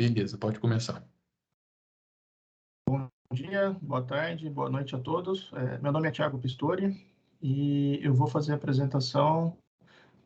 Beleza, pode começar. Bom dia, boa tarde, boa noite a todos. Meu nome é Thiago Pistori e eu vou fazer a apresentação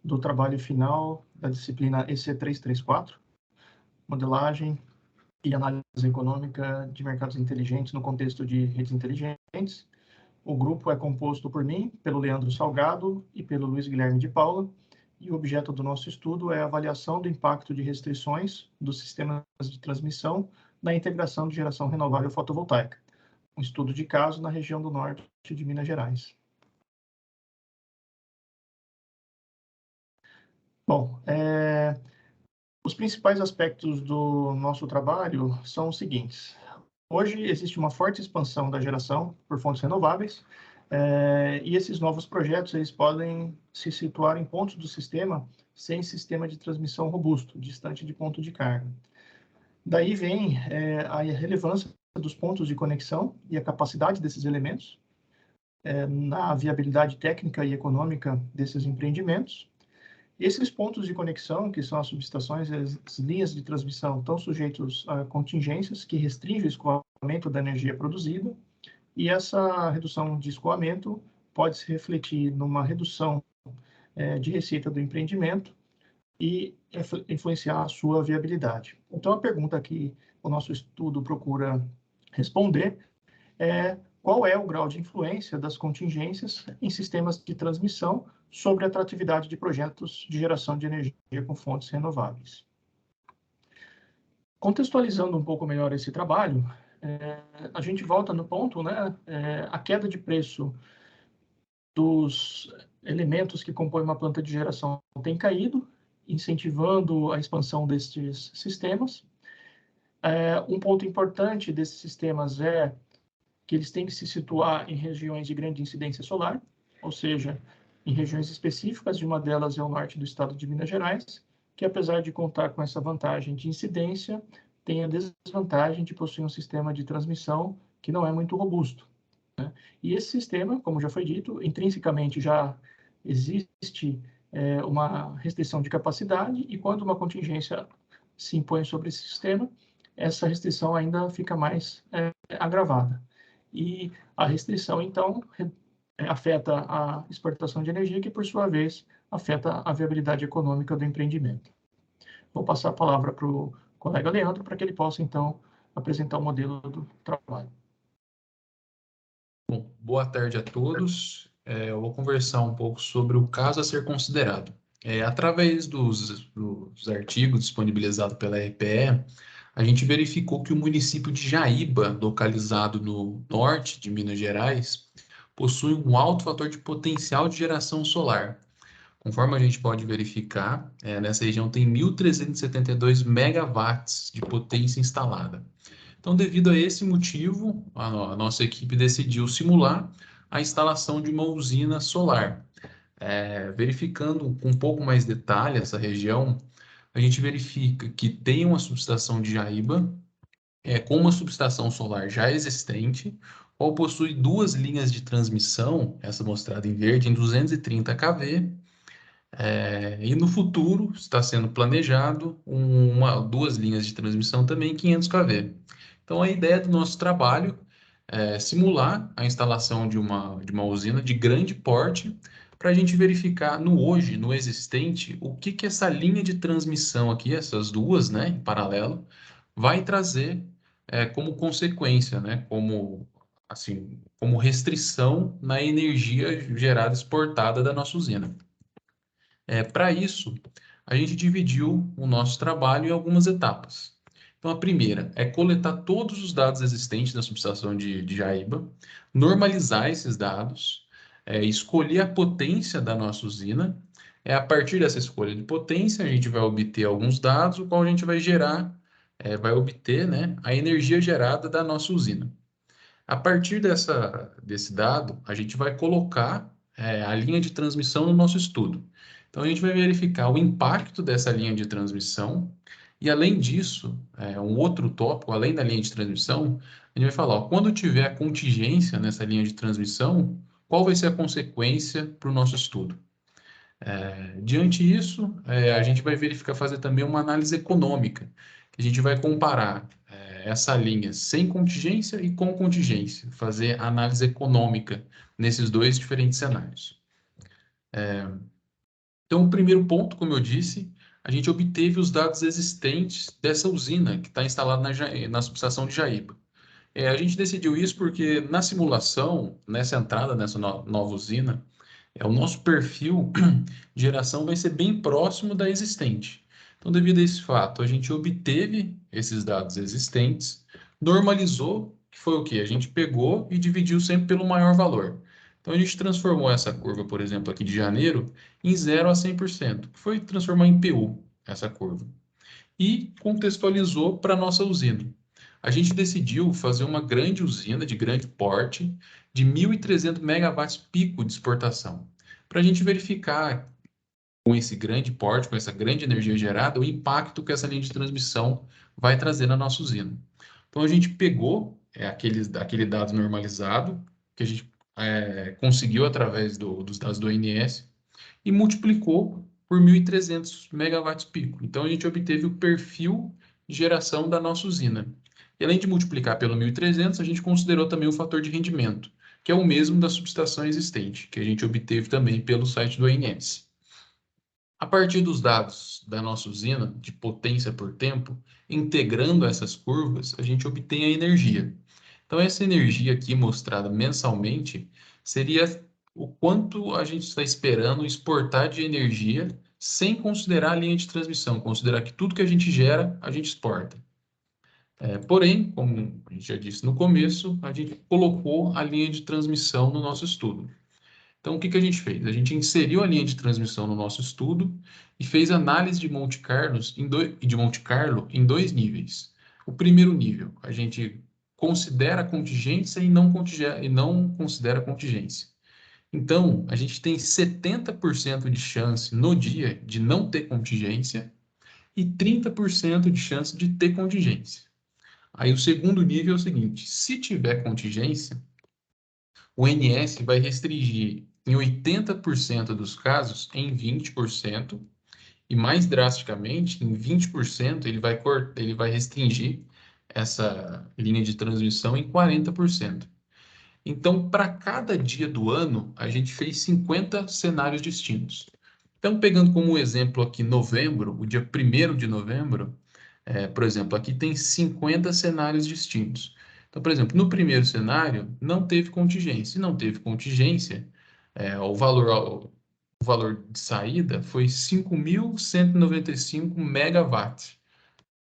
do trabalho final da disciplina EC334, Modelagem e Análise Econômica de Mercados Inteligentes no contexto de redes inteligentes. O grupo é composto por mim, pelo Leandro Salgado e pelo Luiz Guilherme de Paula, e o objeto do nosso estudo é a avaliação do impacto de restrições dos sistemas de transmissão na integração de geração renovável fotovoltaica. Um estudo de caso na região do norte de Minas Gerais. Bom, os principais aspectos do nosso trabalho são os seguintes. Hoje existe uma forte expansão da geração por fontes renováveis, e esses novos projetos eles podem se situar em pontos do sistema sem sistema de transmissão robusto, distante de ponto de carga. Daí vem a relevância dos pontos de conexão e a capacidade desses elementos, na viabilidade técnica e econômica desses empreendimentos. Esses pontos de conexão, que são as subestações e as linhas de transmissão, estão sujeitos a contingências que restringem o escoamento da energia produzida, e essa redução de escoamento pode se refletir numa redução de receita do empreendimento e influenciar a sua viabilidade. Então, a pergunta que o nosso estudo procura responder é: qual é o grau de influência das contingências em sistemas de transmissão sobre a atratividade de projetos de geração de energia com fontes renováveis? Contextualizando um pouco melhor esse trabalho, a gente volta no ponto, né? A queda de preço dos elementos que compõem uma planta de geração tem caído, incentivando a expansão destes sistemas. Um ponto importante desses sistemas é que eles têm que se situar em regiões de grande incidência solar, ou seja, em regiões específicas, e uma delas é o norte do estado de Minas Gerais, que apesar de contar com essa vantagem de incidência, tem a desvantagem de possuir um sistema de transmissão que não é muito robusto, né? E esse sistema, como já foi dito, intrinsecamente já existe uma restrição de capacidade, e quando uma contingência se impõe sobre esse sistema, essa restrição ainda fica mais agravada. E a restrição, então, afeta a exportação de energia, que, por sua vez, afeta a viabilidade econômica do empreendimento. Vou passar a palavra para o colega Leandro, para que ele possa, então, apresentar o modelo do trabalho. Bom, boa tarde a todos. Eu vou conversar um pouco sobre o caso a ser considerado. Através dos artigos disponibilizados pela EPE, a gente verificou que o município de Jaíba, localizado no norte de Minas Gerais, possui um alto fator de potencial de geração solar. Conforme a gente pode verificar, nessa região tem 1.372 megawatts de potência instalada. Então, devido a esse motivo, a nossa equipe decidiu simular a instalação de uma usina solar. Verificando com um pouco mais detalhe essa região, a gente verifica que tem uma subestação de Jaíba, com uma subestação solar já existente, ou possui duas linhas de transmissão, essa mostrada em verde, em 230 kV, e no futuro está sendo planejado duas linhas de transmissão também em 500 kV. Então, a ideia do nosso trabalho é simular a instalação de uma usina de grande porte para a gente verificar no existente, o que essa linha de transmissão aqui, essas duas, né, em paralelo, vai trazer como consequência, né, como restrição na energia gerada exportada da nossa usina. Para isso, a gente dividiu o nosso trabalho em algumas etapas. Então, a primeira é coletar todos os dados existentes da subestação de Jaíba, normalizar esses dados, escolher a potência da nossa usina. A partir dessa escolha de potência, a gente vai obter alguns dados, o qual a gente vai gerar, vai obter, né, a energia gerada da nossa usina. A partir desse dado, a gente vai colocar a linha de transmissão no nosso estudo. Então, a gente vai verificar o impacto dessa linha de transmissão e, além disso, um outro tópico, além da linha de transmissão, a gente vai falar, ó, quando tiver a contingência nessa linha de transmissão, qual vai ser a consequência para o nosso estudo? Diante disso, a gente vai verificar, fazer também uma análise econômica. A gente vai comparar essa linha sem contingência e com contingência, fazer análise econômica nesses dois diferentes cenários. Então, o primeiro ponto, como eu disse, a gente obteve os dados existentes dessa usina que está instalada na subestação de Jaíba. A gente decidiu isso porque na simulação, nessa entrada, nessa nova usina, o nosso perfil de geração vai ser bem próximo da existente. Então, devido a esse fato, a gente obteve esses dados existentes, normalizou, que foi o quê? A gente pegou e dividiu sempre pelo maior valor. Então, a gente transformou essa curva, por exemplo, aqui de janeiro, em 0 a 100%, que foi transformar em PU, essa curva. E contextualizou para a nossa usina. A gente decidiu fazer uma grande usina de grande porte, de 1.300 megawatts pico de exportação, para a gente verificar com esse grande porte, com essa grande energia gerada, o impacto que essa linha de transmissão vai trazer na nossa usina. Então, a gente pegou aquele dado normalizado, que a gente conseguiu através dos dados do ONS, e multiplicou por 1.300 megawatts pico. Então, a gente obteve o perfil de geração da nossa usina. E além de multiplicar pelo 1.300, a gente considerou também o fator de rendimento, que é o mesmo da subestação existente, que a gente obteve também pelo site do ONS. A partir dos dados da nossa usina, de potência por tempo, integrando essas curvas, a gente obtém a energia. Então, essa energia aqui mostrada mensalmente seria o quanto a gente está esperando exportar de energia sem considerar a linha de transmissão, considerar que tudo que a gente gera, a gente exporta. Porém, como a gente já disse no começo, a gente colocou a linha de transmissão no nosso estudo. Então, o que que a gente fez? A gente inseriu a linha de transmissão no nosso estudo e fez análise de Monte Carlo em dois níveis. O primeiro nível, a gente considera contingência e não considera contingência. Então, a gente tem 70% de chance no dia de não ter contingência e 30% de chance de ter contingência. Aí, o segundo nível é o seguinte: se tiver contingência, o NS vai restringir em 80% dos casos em 20%, e mais drasticamente, em 20%, ele vai restringir essa linha de transmissão em 40%. Então, para cada dia do ano, a gente fez 50 cenários distintos. Então, pegando como exemplo aqui novembro, o dia 1º de novembro, por exemplo, aqui tem 50 cenários distintos. Então, por exemplo, no primeiro cenário, não teve contingência. Se não teve contingência, o valor de saída foi 5.195 megawatts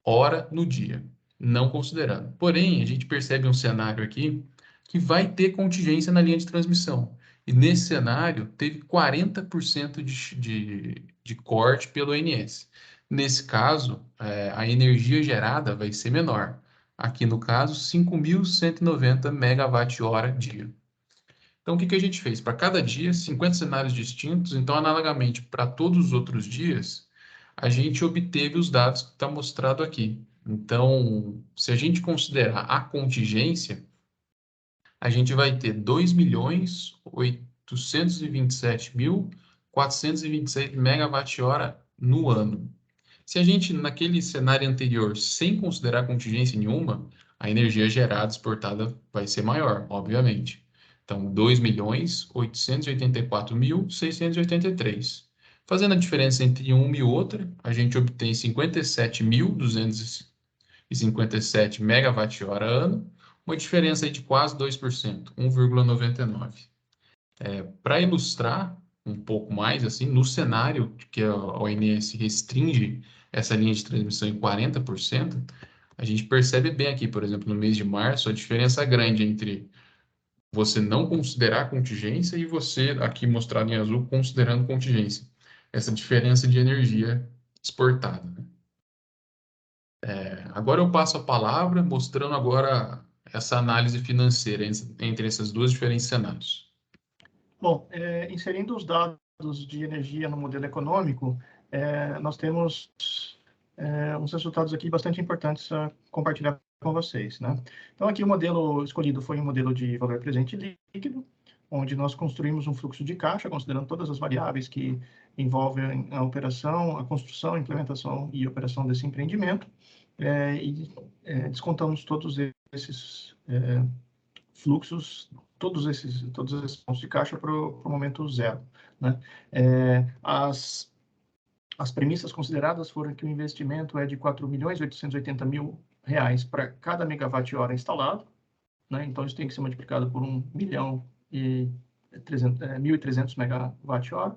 hora no dia, não considerando. Porém, a gente percebe um cenário aqui que vai ter contingência na linha de transmissão. E nesse cenário, teve 40% de corte pelo ONS. Nesse caso, a energia gerada vai ser menor. Aqui no caso, 5.190 megawatt-hora dia. Então, o que que a gente fez? Para cada dia, 50 cenários distintos. Então, analogamente, para todos os outros dias, a gente obteve os dados que está mostrado aqui. Então, se a gente considerar a contingência, a gente vai ter 2.827.426 megawatt-hora no ano. Se a gente, naquele cenário anterior, sem considerar contingência nenhuma, a energia gerada exportada vai ser maior, obviamente. Então, 2.884.683. Fazendo a diferença entre uma e outra, a gente obtém 57.257 megawatt-hora ano, uma diferença aí de quase 2%, 1,99. Para ilustrar um pouco mais, assim, no cenário que a ONS restringe essa linha de transmissão em 40%, a gente percebe bem aqui, por exemplo, no mês de março, a diferença grande entre você não considerar contingência e você, aqui mostrado em azul, considerando contingência. Essa diferença de energia exportada, né? Agora eu passo a palavra, mostrando agora essa análise financeira entre esses dois diferentes cenários. Bom, inserindo os dados de energia no modelo econômico, nós temos uns resultados aqui bastante importantes a compartilhar com vocês, né? Então, aqui o modelo escolhido foi um modelo de valor presente líquido, onde nós construímos um fluxo de caixa, considerando todas as variáveis que envolvem a operação, a construção, implementação e operação desse empreendimento. e descontamos todos esses fluxos, todos esses pontos de caixa para o momento zero, né? As premissas consideradas foram que o investimento é de R$ 4.880.000 para cada megawatt-hora instalado, né? Então, isso tem que ser multiplicado por 1.300 megawatt-hora,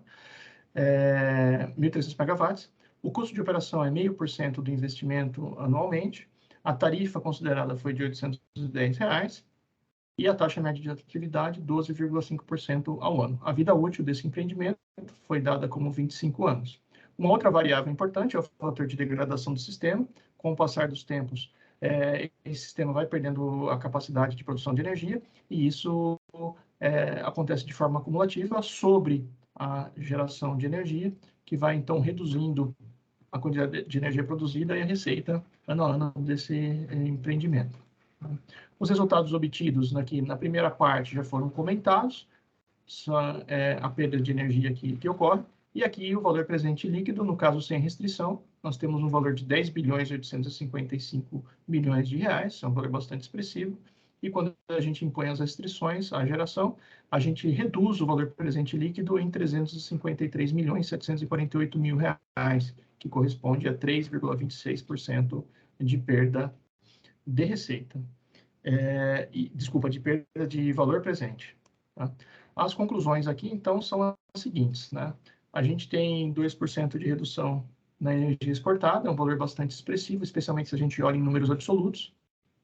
1.300 megawatts. O custo de operação é 0,5% do investimento anualmente. A tarifa considerada foi de R$ 810 e a taxa média de atividade 12,5% ao ano. A vida útil desse empreendimento foi dada como 25 anos. Uma outra variável importante é o fator de degradação do sistema. Com o passar dos tempos, esse sistema vai perdendo a capacidade de produção de energia e isso acontece de forma acumulativa sobre a geração de energia, que vai, então, reduzindo a quantidade de energia produzida e a receita ano a ano desse empreendimento. Os resultados obtidos aqui na primeira parte já foram comentados, a perda de energia que ocorre, e aqui o valor presente líquido, no caso sem restrição, nós temos um valor de R$ 10.855.000.000, é um valor bastante expressivo, e quando a gente impõe as restrições à geração, a gente reduz o valor presente líquido em R$ 353.748.000, que corresponde a 3,26% de perda de receita. De perda de valor presente. Tá? As conclusões aqui, então, são as seguintes, né? A gente tem 2% de redução na energia exportada, é um valor bastante expressivo, especialmente se a gente olha em números absolutos,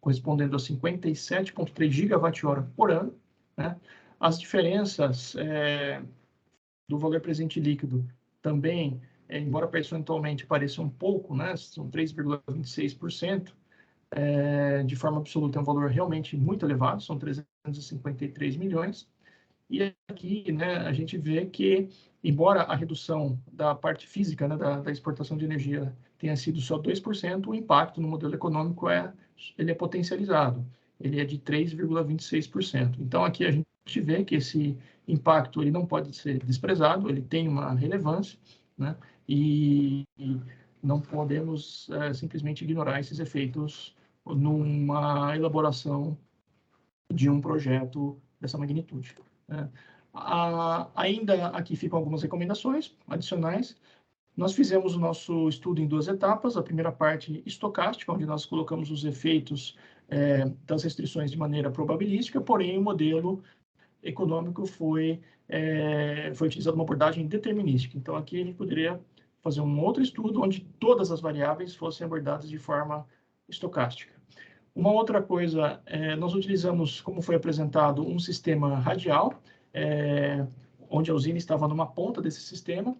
correspondendo a 57,3 gigawatt-hora por ano, né? As diferenças do valor presente líquido também, embora percentualmente pareçam um pouco, né? São 3,26%, de forma absoluta é um valor realmente muito elevado, são 353 milhões. E aqui, né, a gente vê que, embora a redução da parte física, né, da exportação de energia tenha sido só 2%, o impacto no modelo econômico ele é potencializado, ele é de 3,26%. Então, aqui a gente vê que esse impacto ele não pode ser desprezado, ele tem uma relevância, né, e não podemos simplesmente ignorar esses efeitos numa elaboração de um projeto dessa magnitude. Ainda aqui ficam algumas recomendações adicionais. Nós fizemos o nosso estudo em 2 etapas. A primeira parte estocástica, onde nós colocamos os efeitos das restrições de maneira probabilística, porém o modelo econômico foi utilizado uma abordagem determinística. Então, aqui a gente poderia fazer um outro estudo onde todas as variáveis fossem abordadas de forma estocástica. Uma outra coisa, nós utilizamos, como foi apresentado, um sistema radial, onde a usina estava numa ponta desse sistema.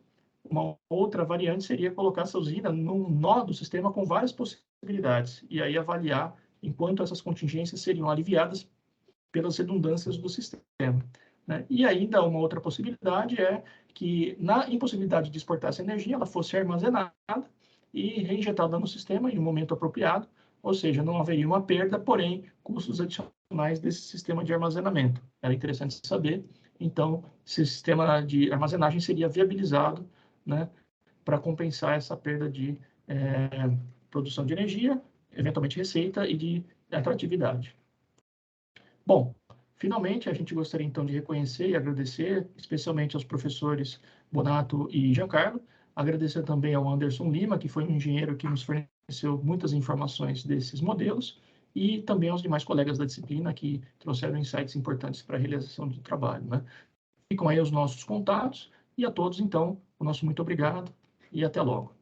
Uma outra variante seria colocar essa usina num nó do sistema com várias possibilidades, e aí avaliar enquanto essas contingências seriam aliviadas pelas redundâncias do sistema. Né? E ainda uma outra possibilidade é que, na impossibilidade de exportar essa energia, ela fosse armazenada e reinjetada no sistema em um momento apropriado, ou seja, não haveria uma perda, porém, custos adicionais desse sistema de armazenamento. Era interessante saber, então, se o sistema de armazenagem seria viabilizado, né, para compensar essa perda de produção de energia, eventualmente receita e de atratividade. Bom, finalmente, a gente gostaria, então, de reconhecer e agradecer, especialmente aos professores Bonato e Giancarlo, agradecer também ao Anderson Lima, que foi um engenheiro que nos forneceu muitas informações desses modelos, e também aos demais colegas da disciplina que trouxeram insights importantes para a realização do trabalho. Né? Ficam aí os nossos contatos, e a todos, então, o nosso muito obrigado, e até logo.